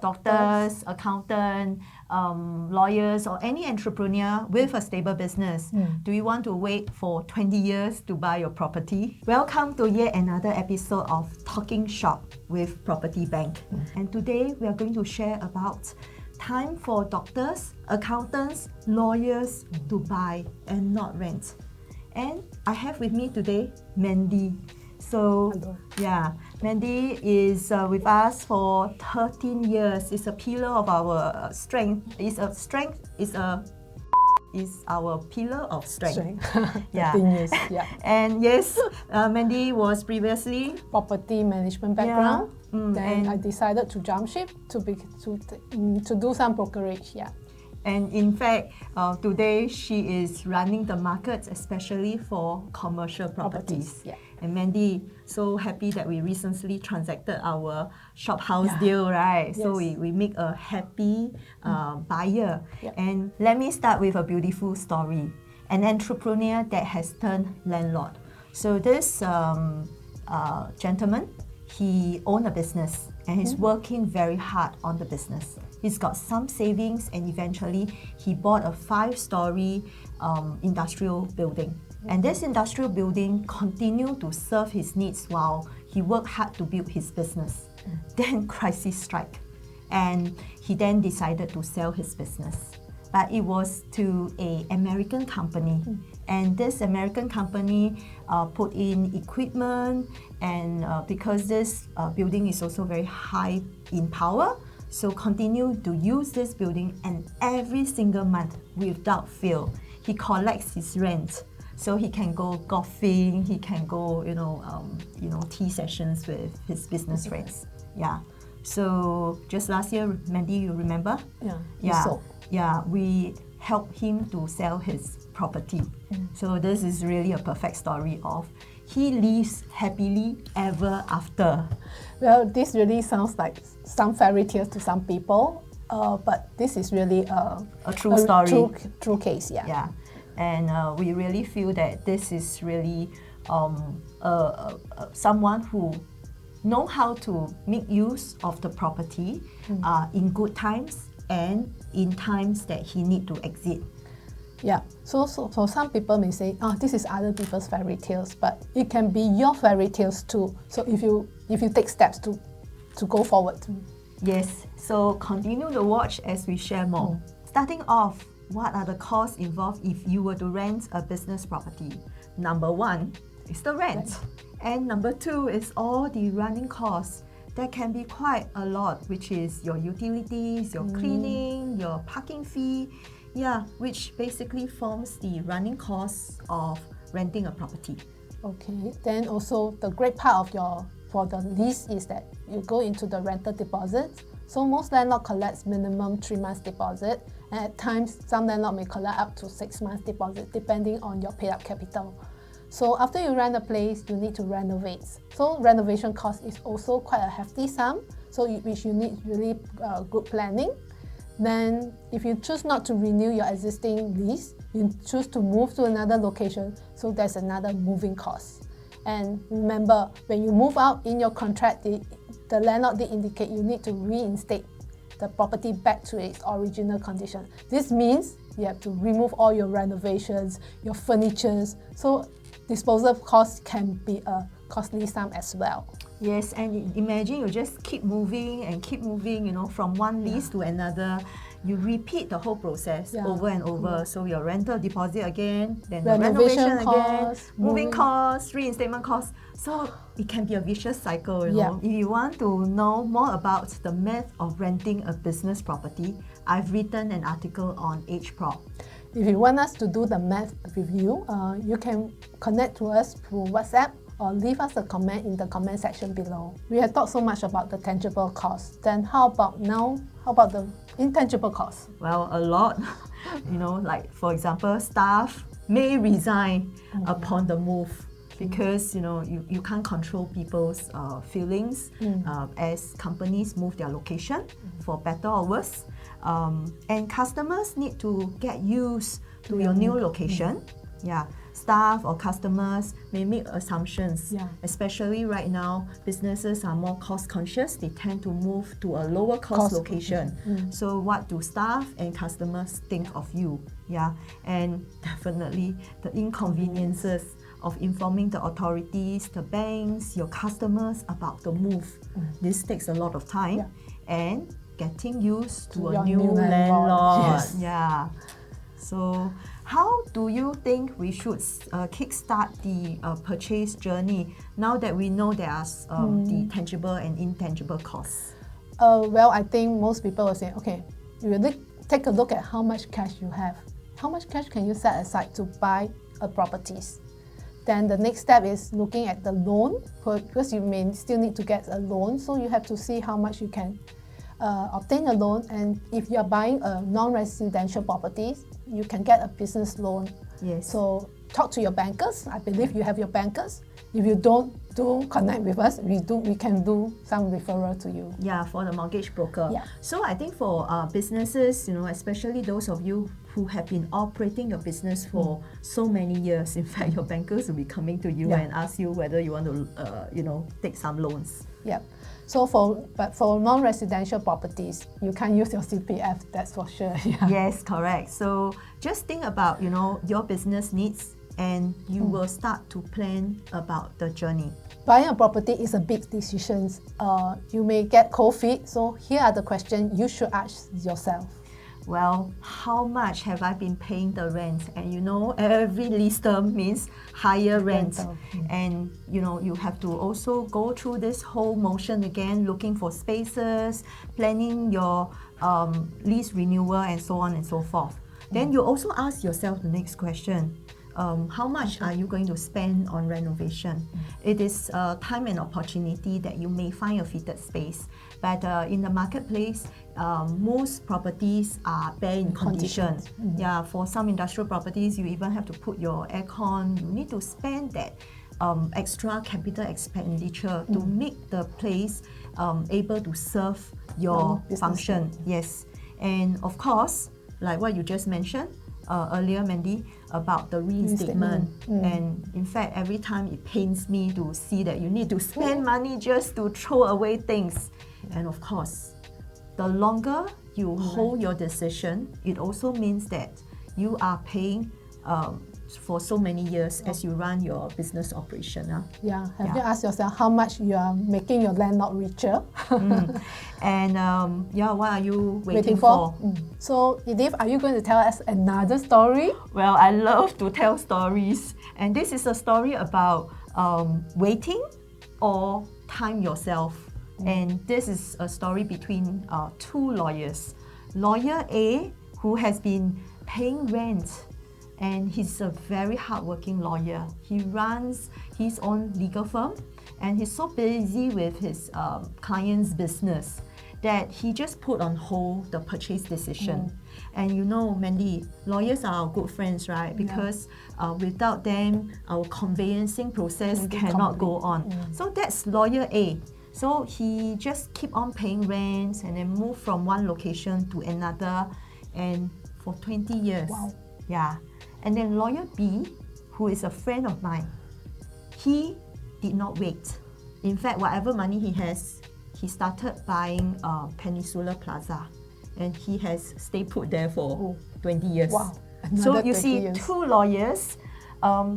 doctors, accountants, lawyers, or any entrepreneur with a stable business. Do you want to wait for 20 years to buy your property? Welcome to yet another episode of Talking Shop with Property Bank. And today we are going to share about time for doctors, accountants, lawyers to buy and not rent. And I have with me today Mandy. So, Hello. Yeah, Mandy is with us for 13 years. It's a pillar of our strength. Is our pillar of strength. Yeah. 13 years, yeah. And yes, Mandy was previously property management background. Yeah. Then I decided to jump ship to do some brokerage. Yeah. And in fact, today she is running the market, especially for commercial properties. Yeah. And Mandy, so happy that we recently transacted our shop house deal, right? Yes. So we make a happy buyer. Yep. And let me start with a beautiful story. An entrepreneur that has turned landlord. So this gentleman, he owned a business and he's working very hard on the business. He's got some savings and eventually he bought a 5-story industrial building. And this industrial building continued to serve his needs while he worked hard to build his business. Then crisis struck and he then decided to sell his business. But it was to an American company. And this American company put in equipment and because this building is also very high in power, so continue to use this building and every single month without fail, he collects his rent. So he can go golfing, he can go, tea sessions with his business friends. Yeah. So just last year, Mandy, you remember? Yeah. We helped him to sell his property. So this is really a perfect story of he lives happily ever after. Well, this really sounds like some fairy tales to some people, but this is really a true story. True case, yeah. Yeah. And we really feel that this is really someone who know how to make use of the property in good times and in times that he need to exit. Yeah, so some people may say, this is other people's fairy tales, but it can be your fairy tales too. So if you take steps to go forward. Yes, so continue to watch as we share more. Starting off, what are the costs involved if you were to rent a business property? Number 1 is the rent. And number 2 is all the running costs. That can be quite a lot, which is your utilities, your cleaning, your parking fee, which basically forms the running costs of renting a property. Okay, then also the great part for the lease is that you go into the rental deposit. So most landlord collects minimum 3 months deposit, and at times some landlord may collect up to 6 months deposit depending on your paid up capital. So after you rent a place, you need to renovate. So renovation cost is also quite a hefty sum, which you need really good planning. Then if you choose not to renew your existing lease, you choose to move to another location, so there's another moving cost. And remember, when you move out in your contract, the landlord did indicate you need to reinstate the property back to its original condition. This means you have to remove all your renovations, your furnitures, so disposal costs can be a costly sum as well. Yes, and imagine you just keep moving, from one lease to another. You repeat the whole process over and over. So your rental deposit again, then the renovation again, moving costs, reinstatement costs. So it can be a vicious cycle, If you want to know more about the math of renting a business property, I've written an article on HProp. If you want us to do the math with you, you can connect to us through WhatsApp or leave us a comment in the comment section below. We have talked so much about the tangible costs. Then how about the intangible costs? Well, a lot. Like for example, staff may resign upon the move because you can't control people's feelings as companies move their location for better or worse. And customers need to get used to your new location. Yeah, staff or customers may make assumptions. Yeah. Especially right now, businesses are more cost conscious. They tend to move to a lower cost location. So what do staff and customers think of you? Yeah, and definitely the inconveniences of informing the authorities, the banks, your customers about the move. This takes a lot of time and getting used to a your new new landlord. Yes. Yeah. So how do you think we should kickstart the purchase journey now that we know there are the tangible and intangible costs? Well, I think most people will say, okay, you will take a look at how much cash you have. How much cash can you set aside to buy a properties? Then the next step is looking at the loan, because you may still need to get a loan, so you have to see how much you can obtain a loan. And if you are buying a non-residential properties, you can get a business loan. Yes. So talk to your bankers. I believe you have your bankers. If you don't, do connect with us. We can do some referral to you. Yeah, for the mortgage broker. Yeah. So I think for businesses, especially those of you who have been operating your business for so many years, in fact, your bankers will be coming to you and ask you whether you want to, take some loans. Yeah. So for non-residential properties, you can't use your CPF. That's for sure. Yeah. Yes, correct. So just think about your business needs, and you will start to plan about the journey. Buying a property is a big decision. You may get cold feet. So here are the questions you should ask yourself. Well, how much have I been paying the rent? And every lease term means higher rent. And you have to also go through this whole motion again, looking for spaces, planning your lease renewal, and so on and so forth. Then you also ask yourself the next question. How much are you going to spend on renovation? It is time and opportunity that you may find a fitted space. But in the marketplace, most properties are bare in condition. Yeah, for some industrial properties, you even have to put your aircon. You need to spend that extra capital expenditure to make the place able to serve your function. Yes, and of course, like what you just mentioned earlier, Mandy, about the reinstatement. And in fact, every time it pains me to see that you need to spend money just to throw away things. And of course, the longer you hold your decision, it also means that you are paying for so many years as you run your business operation. Yeah. Have you asked yourself how much you are making your landlord richer? And what are you waiting for? So, Edith, are you going to tell us another story? Well, I love to tell stories. And this is a story about waiting or time yourself. And this is a story between two lawyers. Lawyer A, who has been paying rent, and he's a very hardworking lawyer. He runs his own legal firm, and he's so busy with his client's business that he just put on hold the purchase decision. And Mandy, lawyers are our good friends, right? Because without them, our conveyancing process cannot go on. So that's lawyer A. So he just keep on paying rents and then move from one location to another, and for 20 years. Wow. Yeah. And then lawyer B, who is a friend of mine, he did not wait. In fact, whatever money he has, he started buying Peninsula Plaza, and he has stayed put there for 20 years. Wow. So you see, two lawyers,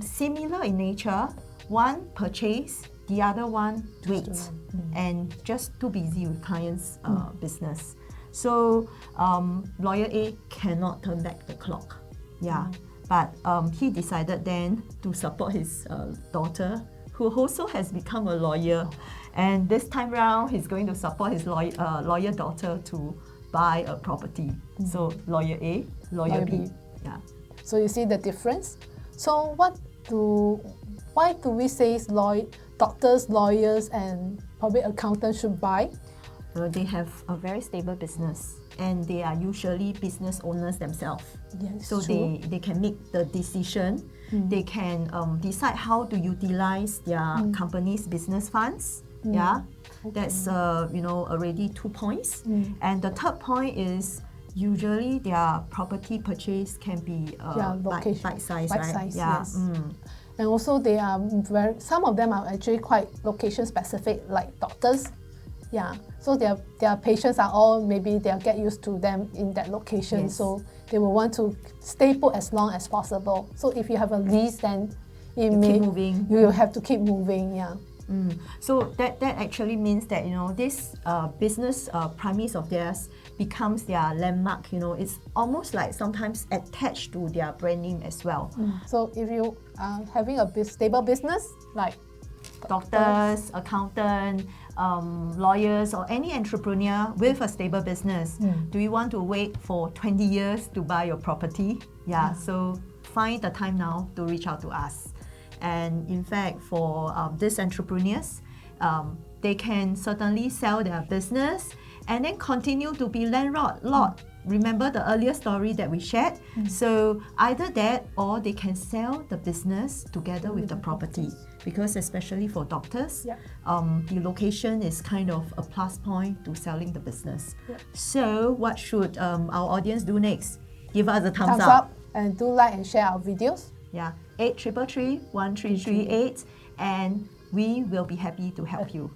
similar in nature. One purchase, the other one wait, and just too busy with clients' business. So lawyer A cannot turn back the clock. Yeah. But he decided then to support his daughter, who also has become a lawyer. And this time around, he's going to support his lawyer daughter to buy a property. So lawyer A, lawyer B. Yeah. So you see the difference? So why do we say doctors, lawyers, and public accountants should buy? Well, they have a very stable business, and they are usually business owners themselves. Yes, so they can make the decision. They can decide how to utilize their company's business funds. Yeah, that's already 2 points. And the third point is Usually their property purchase can be location, bite size, bite right? size, Yeah. yes. And also they are some of them are actually quite location specific, like doctors. Yeah, so their patients are all, maybe they'll get used to them in that location, Yes. so they will want to stay put as long as possible. So if you have a lease, then keep moving. You will have to keep moving, yeah. So that actually means that, you know, this business premise of theirs becomes their landmark. You know, it's almost like sometimes attached to their brand name as well. So if you are having a stable business, like Doctors, accountant, lawyers, or any entrepreneur with a stable business, do you want to wait for 20 years to buy your property? Yeah, so find the time now to reach out to us. And in fact, for these entrepreneurs, they can certainly sell their business and then continue to be landlord. Remember the earlier story that we shared? So either that, or they can sell the business together with the property, because especially for doctors, the location is kind of a plus point to selling the business. So what should our audience do next? Give us a thumbs up. And do like and share our videos. Yeah, 833-1338, and we will be happy to help you.